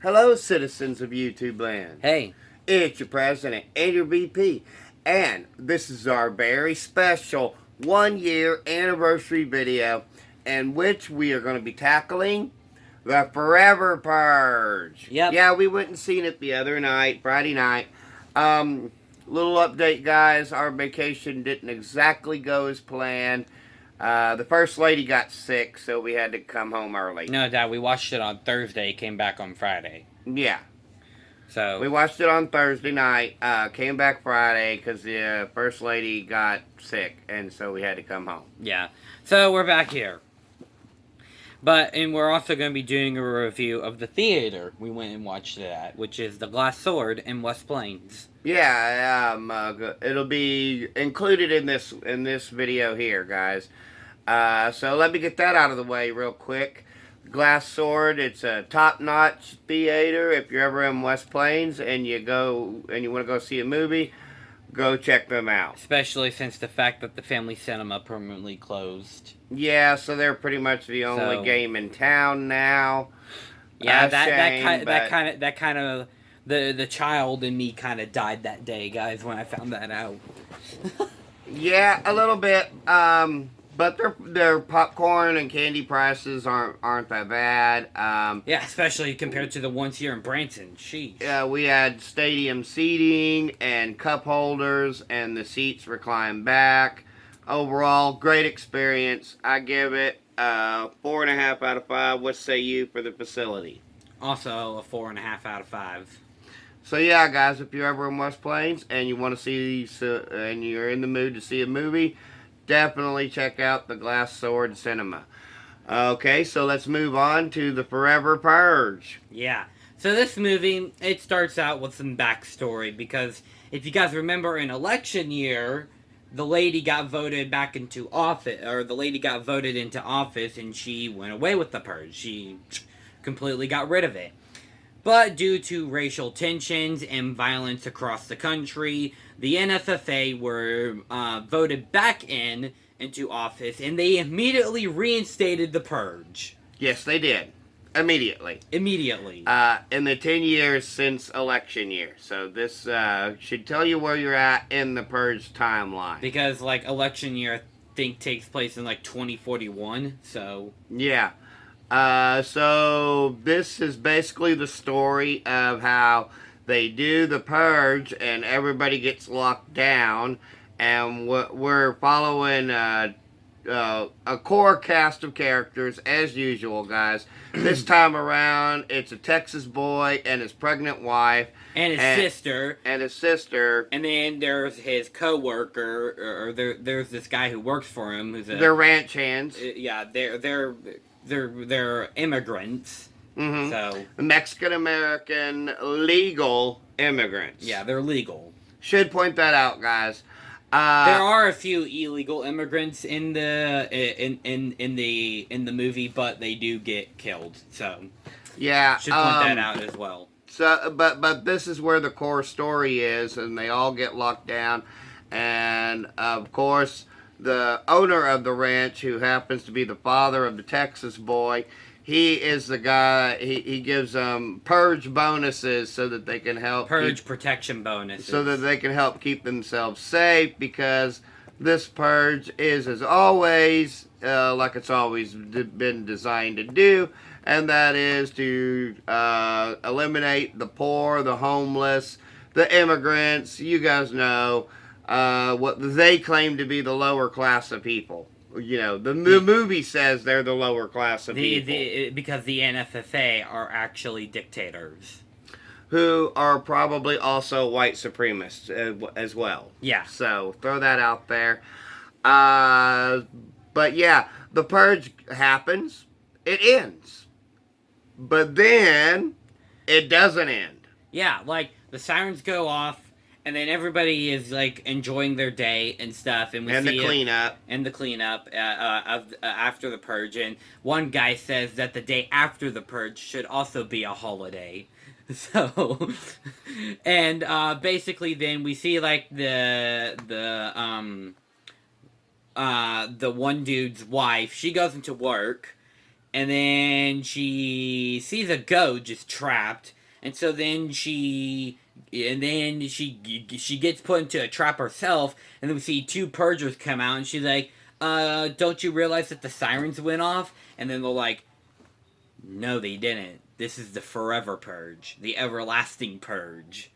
Hello, citizens of YouTube land. Hey, It's your president and your VP, and this is our very special 1 year anniversary video in which we are going to be tackling the Forever Purge. yep. Yeah, we went and seen it the other night, Friday night. Um, Little update, guys. Our vacation didn't exactly go as planned. The first lady got sick, so we had to come home early. No, Dad, we watched it on Thursday, came back on Friday. Yeah. So, We watched it on Thursday night. Came back Friday because the first lady got sick, and so we had to come home. yeah. So, we're back here. And we're also going to be doing a review of the theater we went and watched it at, which is the Glass Sword in West Plains. Yeah, it'll be included in this video here, guys. So let me get that out of the way real quick. Glass Sword, it's a top-notch theater. If you're ever in West Plains and you want to go see a movie, go check them out. Especially since the fact that the family cinema permanently closed. Yeah, so they're pretty much the only game in town now. Yeah, Shame, the child in me kind of died that day, guys, when I found that out. Yeah, a little bit. But their popcorn and candy prices aren't that bad. Yeah, especially compared to the ones here in Branson. Sheesh. Yeah, we had stadium seating and cup holders, and the seats recline back. Overall, great experience. I give it 4.5 out of 5. What say you for the facility? Also a 4.5 out of 5. So yeah, guys, if you're ever in West Plains and you want to and you're in the mood to see a movie, definitely check out the Glass Sword Cinema. Okay, so let's move on to the Forever Purge. Yeah. So this movie, it starts out with some backstory because if you guys remember in election year, the lady got voted back into office, or the lady got voted into office and she went away with the purge. She completely got rid of it. But due to racial tensions and violence across the country, the NFFA were voted back into office, and they immediately reinstated the purge. Yes, they did. Immediately. Immediately. In the 10 years since election year. So this should tell you where you're at in the purge timeline. Because, like, election year, I think, takes place in, like, 2041, so... Yeah. So this is basically the story of how they do the purge and everybody gets locked down, and we're following a core cast of characters as usual, guys. This time around, it's a Texas boy and his pregnant wife and his sister, and then there's his co-worker, or there's this guy who works for him who's they're ranch hands. Yeah, they're immigrants. Mm-hmm. So Mexican American legal immigrants. Yeah, they're legal. Should point that out, guys. There are a few illegal immigrants in the movie, but they do get killed. So yeah, should point that out as well. So, but this is where the core story is, and they all get locked down, and of course, the owner of the ranch, who happens to be the father of the Texas boy, he is the guy. He gives them purge bonuses so that they can help protection bonuses, so that they can help keep themselves safe, because this purge is, as always, like it's always been designed to do, and that is to eliminate the poor, the homeless, the immigrants. You guys know what they claim to be the lower class of people. You know, the movie says they're the lower class of people. Because the NFFA are actually dictators. Who are probably also white supremacists as well. Yeah. So, throw that out there. But yeah, the purge happens. It ends. But then, it doesn't end. Yeah, like, the sirens go off, and then everybody is, like, enjoying their day and stuff, and the cleanup. After the purge, and one guy says that the day after the purge should also be a holiday. So, and basically then we see, like, the one dude's wife, she goes into work, and then she sees a goat just trapped, and so then she gets put into a trap herself, and then we see two purgers come out, and she's like, don't you realize that the sirens went off? And then they're like, no, they didn't. This is the forever purge, the everlasting purge.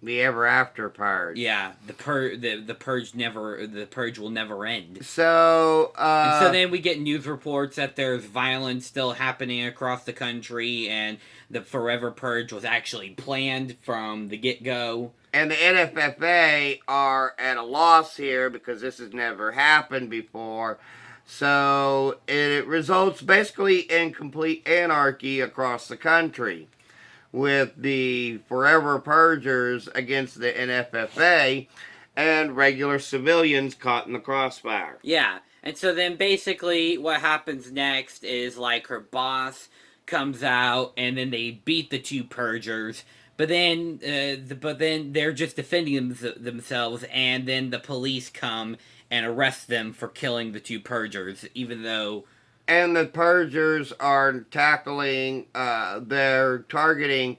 The ever after purge. Yeah, the purge will never end. So, and so then we get news reports that there's violence still happening across the country, and the forever purge was actually planned from the get-go. And the NFFA are at a loss here because this has never happened before. So it results basically in complete anarchy across the country, with the forever purgers against the NFFA and regular civilians caught in the crossfire. Yeah, and so then basically what happens next is like her boss comes out, and then they beat the two purgers. But then they're just defending themselves, and then the police come and arrest them for killing the two purgers, even though. And the purgers are they're targeting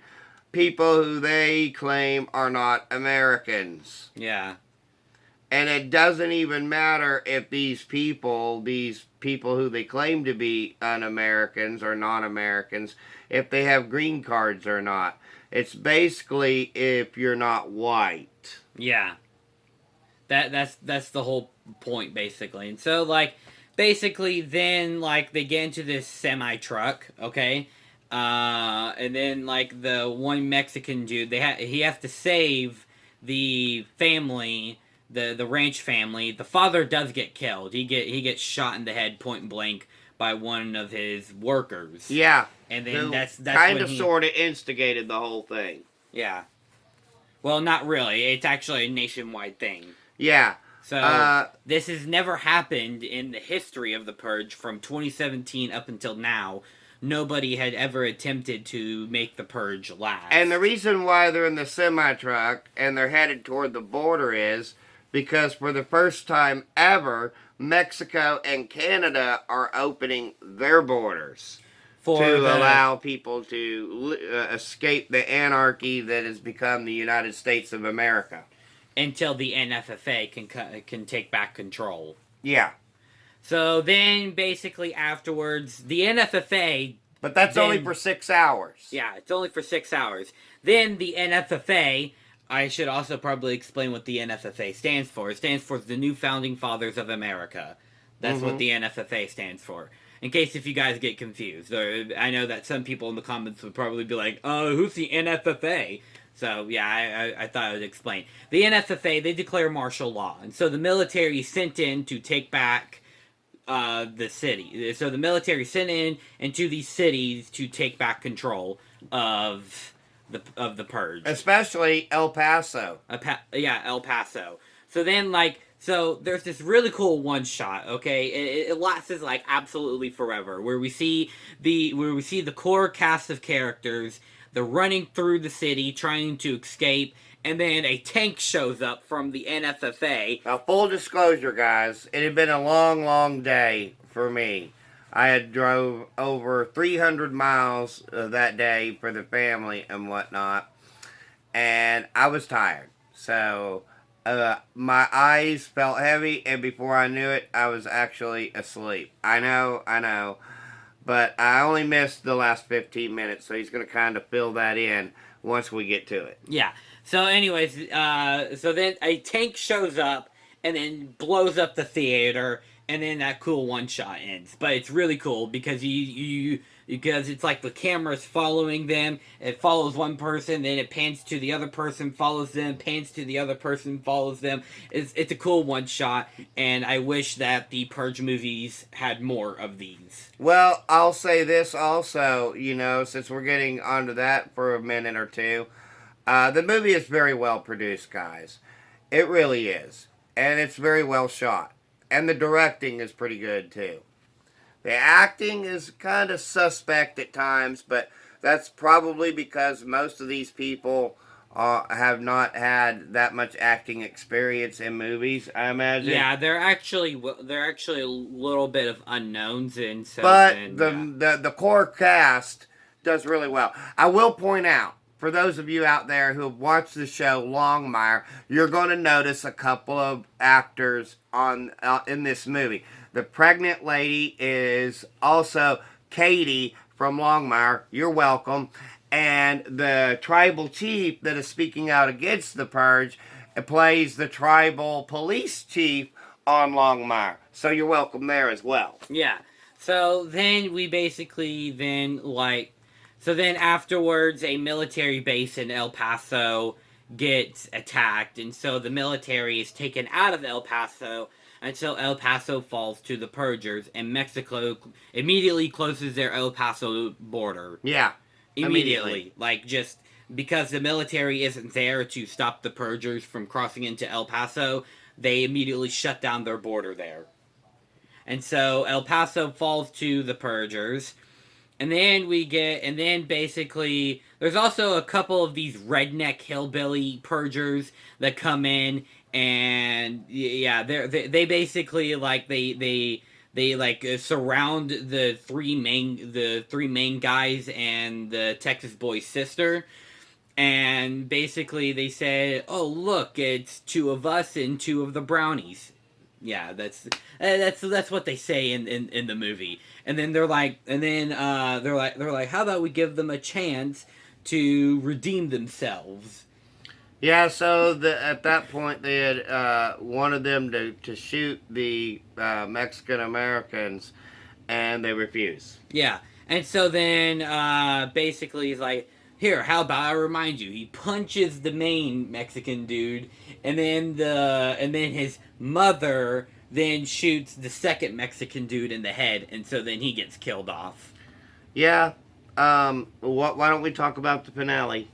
people who they claim are not Americans. Yeah. And it doesn't even matter if these people who they claim to be un-Americans or non-Americans, if they have green cards or not. It's basically if you're not white. Yeah. That's the whole point, basically. And so, like, basically then, like, they get into this semi-truck, okay? And then, like, the one Mexican dude, he has to save the family, the ranch family. The father does get killed. He gets shot in the head point blank by one of his workers. Yeah. And then that's kind of sort of instigated the whole thing. Yeah. Well, not really. It's actually a nationwide thing. Yeah. So this has never happened in the history of the Purge from 2017 up until now. Nobody had ever attempted to make the Purge last. And the reason why they're in the semi-truck and they're headed toward the border is because for the first time ever, Mexico and Canada are opening their borders to allow people to escape the anarchy that has become the United States of America. Until the NFFA can take back control. Yeah. So then, basically afterwards, the NFFA... But that's only for 6 hours. Yeah, it's only for 6 hours. Then the NFFA... I should also probably explain what the NFFA stands for. It stands for the New Founding Fathers of America. That's what the NFFA stands for. In case if you guys get confused. I know that some people in the comments would probably be like, who's the NFFA? So, yeah, I thought I would explain. The NFFA, they declare martial law. And so the military is sent in to take back the city. So the military sent in into these cities to take back control of the Purge. Especially El Paso. El Paso. So then, like... So, there's this really cool one-shot, okay? It lasts like absolutely forever, where we see the core cast of characters, they're running through the city, trying to escape, and then a tank shows up from the NFFA. Now, full disclosure, guys, it had been a long, long day for me. I had drove over 300 miles that day for the family and whatnot, and I was tired, so... my eyes felt heavy, and before I knew it, I was actually asleep. I know. But I only missed the last 15 minutes, so he's going to kind of fill that in once we get to it. Yeah. So anyways, so then a tank shows up, and then blows up the theater, and then that cool one-shot ends. But it's really cool, because because it's like the camera's following them. It follows one person, then it pans to the other person, follows them, pans to the other person, follows them. It's a cool one shot, and I wish that the Purge movies had more of these. Well, I'll say this also, since we're getting onto that for a minute or two. The movie is very well produced, guys. It really is. And it's very well shot. And the directing is pretty good, too. The acting is kind of suspect at times, but that's probably because most of these people have not had that much acting experience in movies, I imagine. Yeah, they're actually a little bit of unknowns, and so But then the, yeah. the core cast does really well. I will point out, for those of you out there who have watched the show Longmire, you're going to notice a couple of actors on in this movie. The pregnant lady is also Katie from Longmire. You're welcome. And the tribal chief that is speaking out against the purge plays the tribal police chief on Longmire. So you're welcome there as well. Yeah. So then we basically then so then afterwards a military base in El Paso gets attacked, and so the military is taken out of El Paso until El Paso falls to the Purgers, and Mexico immediately closes their El Paso border. Yeah. Immediately. Like, just because the military isn't there to stop the Purgers from crossing into El Paso, they immediately shut down their border there. And so El Paso falls to the Purgers. And then basically, there's also a couple of these redneck hillbilly Purgers that come in, and yeah, they basically like they like surround the three main guys and the Texas boy's sister, and basically they said, "Oh look, it's two of us and two of the brownies." Yeah, that's what they say in the movie. And then they're like, they're like, how about we give them a chance to redeem themselves? Yeah, so at that point they had wanted them to shoot the Mexican Americans, and they refused. Yeah, and so then basically he's like, here, how about I remind you? He punches the main Mexican dude, and then his mother then shoots the second Mexican dude in the head, and so then he gets killed off. Yeah. Why don't we talk about the finale?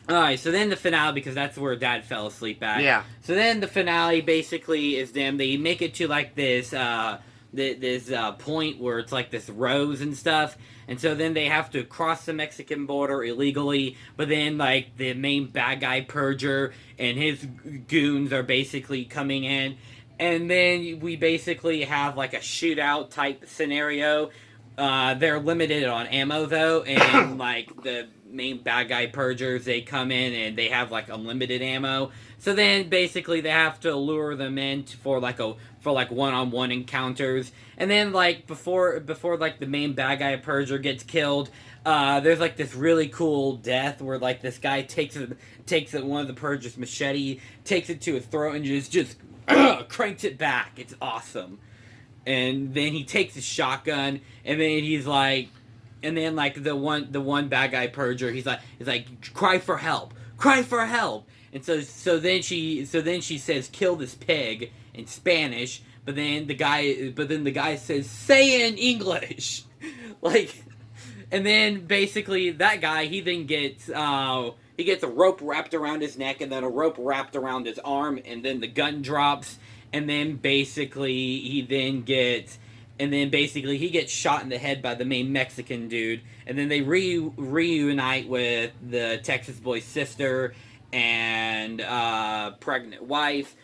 Alright, so then the finale, because that's where Dad fell asleep at. Yeah. So then the finale basically is them. They make it to like this point where it's like this rose and stuff, and so then they have to cross the Mexican border illegally. But then like the main bad guy Purger and his goons are basically coming in, and then we basically have like a shootout type scenario. They're limited on ammo though, and like the main bad guy Purgers, they come in and they have like unlimited ammo. So then basically they have to lure them in for one-on-one encounters. And then like before like the main bad guy Purger gets killed, there's like this really cool death where like this guy takes one of the Purger's machete, takes it to his throat, and just cranks it back. It's awesome. And then he takes his shotgun, and then he's like, and then like the one bad guy Purger, he's like, cry for help, and so then she says, kill this pig in Spanish, but then the guy says, say it in English, like, and then basically that guy, he then gets a rope wrapped around his neck, and then a rope wrapped around his arm, and then the gun drops. And then basically he gets shot in the head by the main Mexican dude, and then they reunite with the Texas boy's sister and pregnant wife,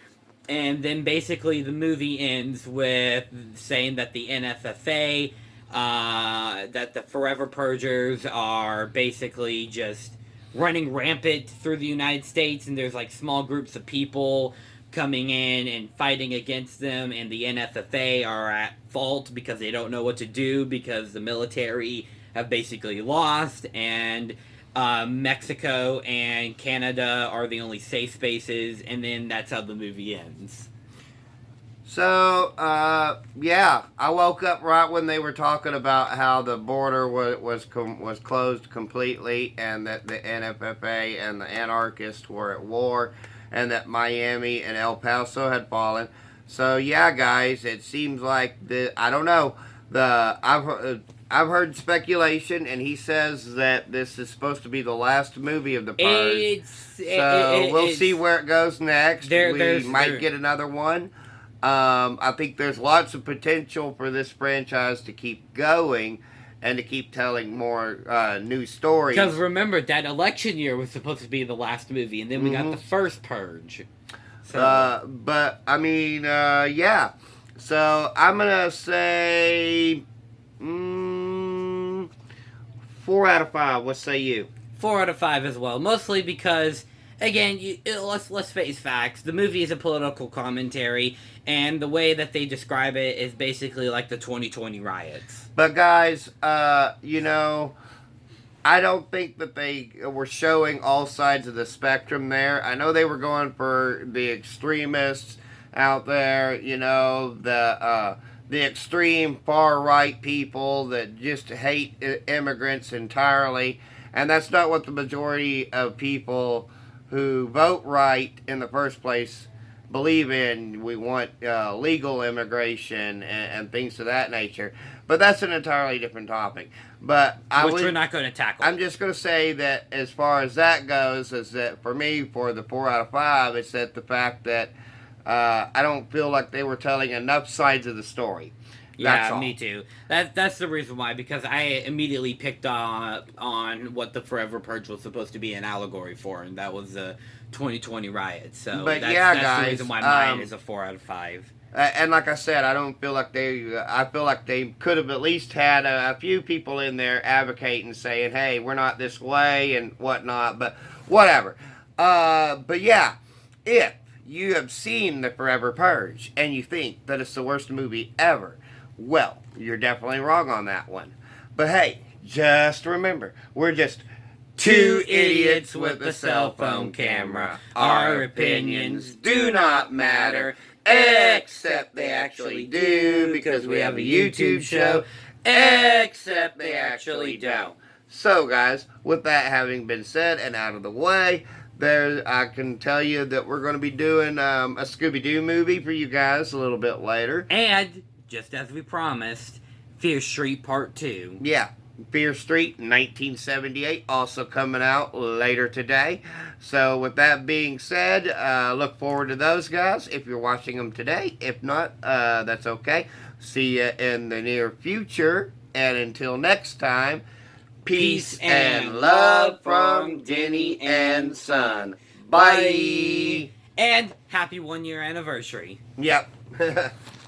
and then basically the movie ends with saying that the NFFA, that the Forever Purgers are basically just running rampant through the United States, and there's like small groups of people coming in and fighting against them, and the NFFA are at fault because they don't know what to do because the military have basically lost, and Mexico and Canada are the only safe spaces, and then that's how the movie ends. So, yeah, I woke up right when they were talking about how the border was closed completely, and that the NFFA and the anarchists were at war, and that Miami and El Paso had fallen. So yeah, guys, it seems like I don't know. I've heard speculation, and he says that this is supposed to be the last movie of the Purge. We'll see where it goes next. We might get another one. I think there's lots of potential for this franchise to keep going, and to keep telling more new stories. Because remember, that election year was supposed to be the last movie, and then we got the first Purge. So, but I mean, yeah. So I'm gonna say 4 out of 5. What say you? 4 out of 5 as well. Mostly because, again, let's face facts. The movie is a political commentary, and the way that they describe it is basically like the 2020 riots. But guys, you know, I don't think that they were showing all sides of the spectrum there. I know they were going for the extremists out there, you know, the extreme far right people that just hate immigrants entirely, and that's not what the majority of people who vote right in the first place believe in. We want legal immigration and things of that nature, but that's an entirely different topic. But we're not going to tackle. I'm just going to say that as far as that goes, is that for me, for the 4 out of 5, it's that the fact that I don't feel like they were telling enough sides of the story. Yeah, me too. That's the reason why, because I immediately picked on what the Forever Purge was supposed to be an allegory for, and that was the 2020 riots. So but that's guys, the reason why mine is a 4 out of 5. And like I said, I don't feel like I feel like they could have at least had a few people in there advocating, saying, "Hey, we're not this way" and whatnot. But whatever. But yeah, if you have seen the Forever Purge and you think that it's the worst movie ever, well, you're definitely wrong on that one. But hey, just remember, we're just two idiots with a cell phone camera. Our opinions do not matter, except they actually do, because we have a YouTube show, except they actually don't. So guys, with that having been said and out of the way, I can tell you that we're going to be doing a Scooby-Doo movie for you guys a little bit later. And, just as we promised, Fear Street Part 2. Yeah, Fear Street, 1978, also coming out later today. So with that being said, look forward to those guys if you're watching them today. If not, that's okay. See you in the near future. And until next time, peace and love from Denny and Son. Bye. And happy 1-year anniversary. Yep.